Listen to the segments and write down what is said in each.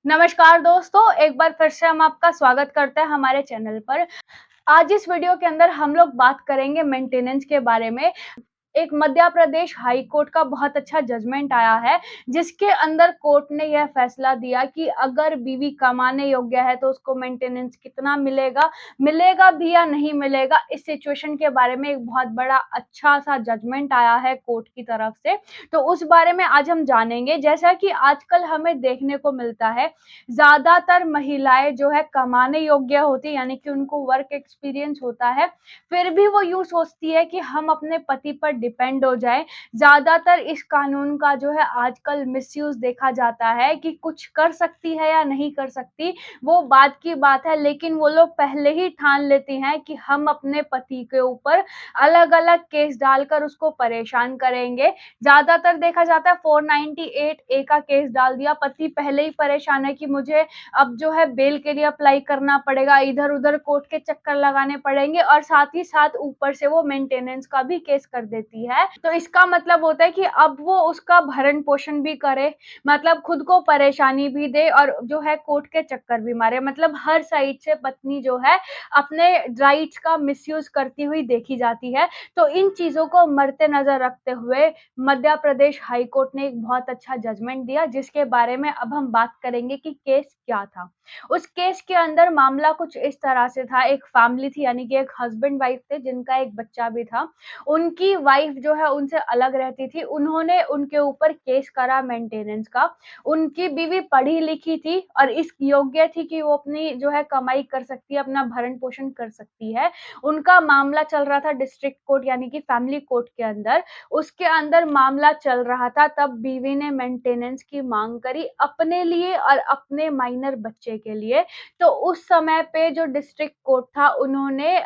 नमस्कार दोस्तों, एक बार फिर से हम आपका स्वागत करते हैं हमारे चैनल पर। आज इस वीडियो के अंदर हम लोग बात करेंगे मेंटेनेंस के बारे में। एक मध्य प्रदेश हाई कोर्ट का बहुत अच्छा जजमेंट आया है, जिसके अंदर कोर्ट ने यह फैसला दिया कि अगर बीवी कमाने योग्य है तो उसको मेंटेनेंस कितना मिलेगा, मिलेगा भी या नहीं मिलेगा। इस सिचुएशन के बारे में एक बहुत बड़ा अच्छा-सा जजमेंट आया है कोर्ट की तरफ से, तो उस बारे में आज हम जानेंगे। जैसा कि आजकल हमें देखने को मिलता है, ज़्यादातर महिलाएँ जो है कमाने योग्य होती हैं, यानी कि उनको वर्क एक्सपीरियंस होता है, फिर भी वो यूँ सोचती है कि हम अपने पति पर डिपेंड हो जाएँ। ज़्यादातर इस कानून का जो है आजकल मिसयूज़ देखा जाता है कि कुछ कर सकती है या नहीं कर सकती, वो बात की बात है, लेकिन वो लोग पहले ही ठान लेती हैं कि हम अपने पति के ऊपर अलग-अलग केस डालकर उसको परेशान करेंगे। ज़्यादातर देखा जाता है 498 ए का केस डाल दिया, पति पहले ही परेशान है कि मुझे अब जो है बेल के लिए अप्लाई करना पड़ेगा, इधर-उधर कोर्ट के चक्कर लगाने पड़ेंगे और साथ ही साथ ऊपर से वो मेंटेनेंस का भी केस कर देती है। तो इसका मतलब होता है कि अब वो उसका भरण-पोषण भी करे, मतलब खुद को परेशानी भी दे और जो है कोर्ट के चक्कर भी मारे। मतलब हर साइड से पत्नी जो है अपने राइट्स का मिसयूज़ करती हुई देखी जाती है। तो इन चीज़ों को मद्देनज़र रखते हुए मध्य प्रदेश हाई कोर्ट ने एक बहुत अच्छा जजमेंट दिया, जिसके बारे में अब हम बात करेंगे कि केस क्या था। उस केस के अंदर मामला कुछ इस तरह से था, एक फैमिली थी, यानी कि एक हस्बैंड-वाइफ थे जिनका एक बच्चा भी था। उनकी वाइफ जो है उनसे अलग रहती थी, उन्होंने उनके ऊपर केस करा मेंटेनेंस का। उनकी बीवी पढ़ी-लिखी थी और इस योग्य थी कि वो अपनी जो है कमाई कर सकती है, अपना भरण-पोषण कर सकती है। उनका मामला चल रहा था डिस्ट्रिक्ट कोर्ट यानी कि फैमिली कोर्ट के अंदर। उसके अंदर मामला चल रहा था, तब बीवी ने मेंटेनेंस की माँग करी अपने लिए और अपने माइनर बच्चे के लिए। तो उस समय पे जो डिस्ट्रिक्ट कोर्ट था, उन्होंने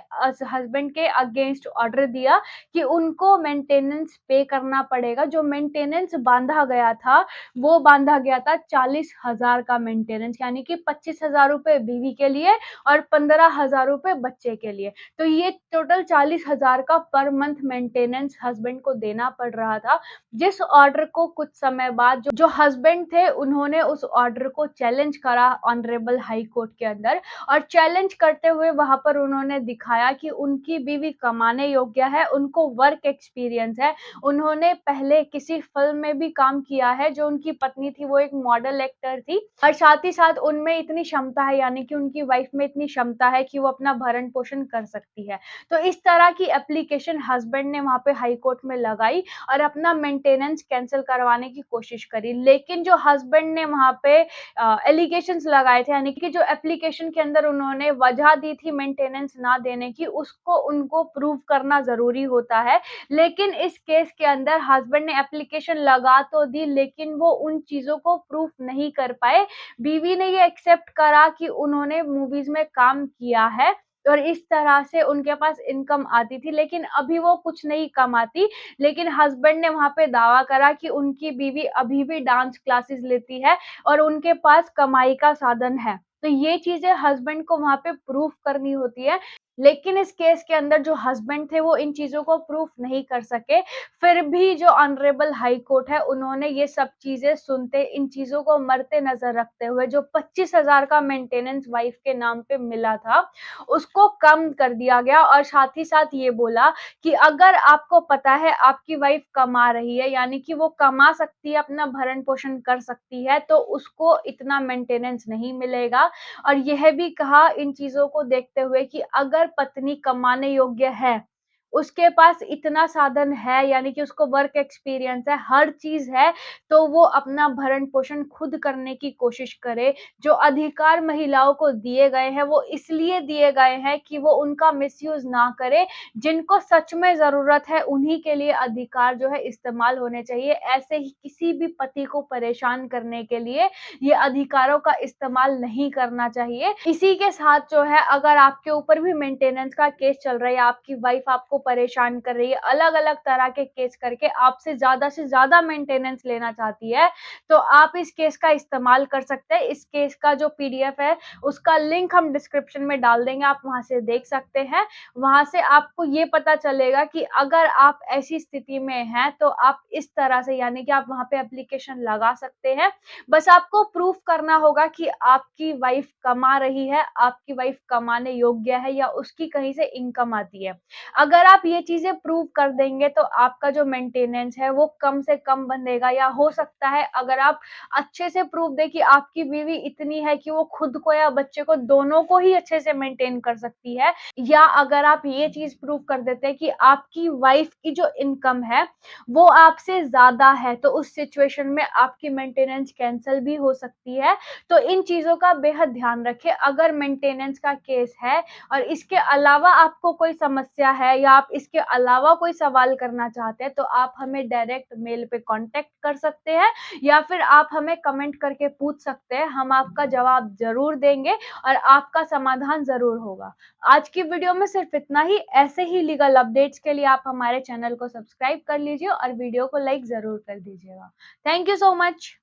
हस्बैंड के अगेंस्ट ऑर्डर दिया कि उनको मेंटेनेंस पे करना पड़ेगा। जो मेंटेनेंस बाँधा गया था, वो बाँधा गया था 40,000 का मेंटेनेंस, यानी कि 25,000 रुपए बीवी के लिए और 15,000 रुपए बच्चे के लिए। तो ये टोटल 40,000 का पर मंथ मेंटेनेंस हस्बैंड को देना पड़ रहा था। जिस ऑर्डर को कुछ समय बाद जो हस्बैंड थे, उन्होंने उस ऑर्डर को चैलेंज करा ऑनरेबल हाई कोर्ट के अंदर और चैलेंज करते हुए वहाँ पर उन्होंने दिखाया कि उनकी बीवी कमाने योग्य है, उनको वर्क एक्सपीरियंस है। उन्होंने पहले किसी फ़िल्म में भी काम किया है, जो उनकी पत्नी थी वो एक मॉडल एक्टर थी और साथ ही साथ उनमें इतनी क्षमता है, यानी कि उनकी वाइफ में इतनी क्षमता है कि वो अपना भरण-पोषण कर सकती है। तो इस तरह की एप्लीकेशन हस्बैंड ने वहाँ पे हाई कोर्ट में लगाई और अपना मेंटेनेंस कैंसल करवाने की कोशिश करी। लेकिन जो हस्बैंड ने वहाँ पे एलिगेशंस लगाए थे, यानी कि जो एप्लीकेशन के अंदर उन्होंने वजह दी थी मेंटेनेंस ना देने की, उसको उनको प्रूव करना ज़रूरी होता है। लेकिन इस केस के अंदर हस्बैंड ने एप्लीकेशन लगा तो दी, लेकिन वो उन चीज़ों को प्रूफ नहीं कर पाए। बीवी ने ये एक्सेप्ट करा कि उन्होंने मूवीज़ में काम किया है और इस तरह से उनके पास इनकम आती थी, लेकिन अभी वो कुछ नहीं कमाती। लेकिन हस्बैंड ने वहाँ पे दावा करा कि उनकी बीवी अभी भी डांस क्लासेस लेती है और उनके पास कमाई का साधन है। तो ये चीज़ें हस्बैंड को वहाँ पे प्रूफ करनी होती है। लेकिन इस केस के अंदर जो हस्बैंड थे वो इन चीज़ों को प्रूफ नहीं कर सके। फिर भी जो ऑनरेबल हाई कोर्ट है, उन्होंने ये सब चीज़ें सुनते, इन चीज़ों को मद्देनज़र रखते हुए जो 25,000 का मेंटेनेंस वाइफ के नाम पे मिला था, उसको कम कर दिया गया और साथ ही साथ ये बोला कि अगर आपको पता है आपकी वाइफ कमा रही है, यानी कि वो कमा सकती है, अपना भरण-पोषण कर सकती है, तो उसको इतना मेंटेनेंस नहीं मिलेगा। और यह भी कहा इन चीज़ों को देखते हुए कि अगर पत्नी कमाने योग्य है, उसके पास इतना साधन है, यानी कि उसको वर्क एक्सपीरियंस है, हर चीज़ है, तो वो अपना भरण-पोषण खुद करने की कोशिश करे। जो अधिकार महिलाओं को दिए गए हैं, वो इसलिए दिए गए हैं कि वो उनका मिसयूज़ ना करें। जिनको सच में ज़रूरत है, उन्हीं के लिए अधिकार जो है इस्तेमाल होने चाहिए। ऐसे ही किसी भी पति को परेशान करने के लिए ये अधिकारों का इस्तेमाल नहीं करना चाहिए। इसी के साथ जो है, अगर आपके ऊपर भी मेंटेनेंस का केस चल रहा है या आपकी वाइफ आपको परेशान कर रही है, अलग-अलग तरह के केस करके आपसे से ज़्यादा मेंटेनेंस लेना चाहती है, तो आप इस केस का इस्तेमाल कर सकते हैं। इस केस का जो पीडीएफ है, उसका लिंक हम डिस्क्रिप्शन में डाल देंगे, आप वहाँ से देख सकते हैं। वहाँ से आपको ये पता चलेगा कि अगर आप ऐसी स्थिति में हैं, तो आप इस तरह से यानी कि आप वहाँ पे एप्लीकेशन लगा सकते हैं। बस आपको प्रूफ करना होगा कि आपकी वाइफ कमा रही है, आपकी वाइफ कमाने योग्य है या उसकी कहीं से इनकम आती है। अगर आप ये चीज़ें प्रूव कर देंगे तो आपका जो मेंटेनेंस है वो कम से कम बनेगा, या हो सकता है अगर आप अच्छे से प्रूफ दें कि आपकी बीवी इतनी है कि वो खुद को या बच्चे को दोनों को ही अच्छे से मेंटेन कर सकती है, या अगर आप ये चीज़ प्रूव कर देते हैं कि आपकी वाइफ की जो इनकम है वो आपसे ज़्यादा है, तो उस सिचुएशन में आपकी मेंटेनेंस कैंसल भी हो सकती है। तो इन चीज़ों का बेहद ध्यान रखें। अगर मेंटेनेंस का केस है और इसके अलावा आपको कोई समस्या है या आप इसके अलावा कोई सवाल करना चाहते हैं, तो आप हमें डायरेक्ट मेल पे कॉन्टैक्ट कर सकते हैं या फिर आप हमें कमेंट करके पूछ सकते हैं। हम आपका जवाब ज़रूर देंगे और आपका समाधान ज़रूर होगा। आज की वीडियो में सिर्फ इतना ही। ऐसे ही लीगल अपडेट्स के लिए आप हमारे चैनल को सब्सक्राइब कर लीजिए और वीडियो को लाइक ज़रूर कर दीजिएगा। Thank you so much.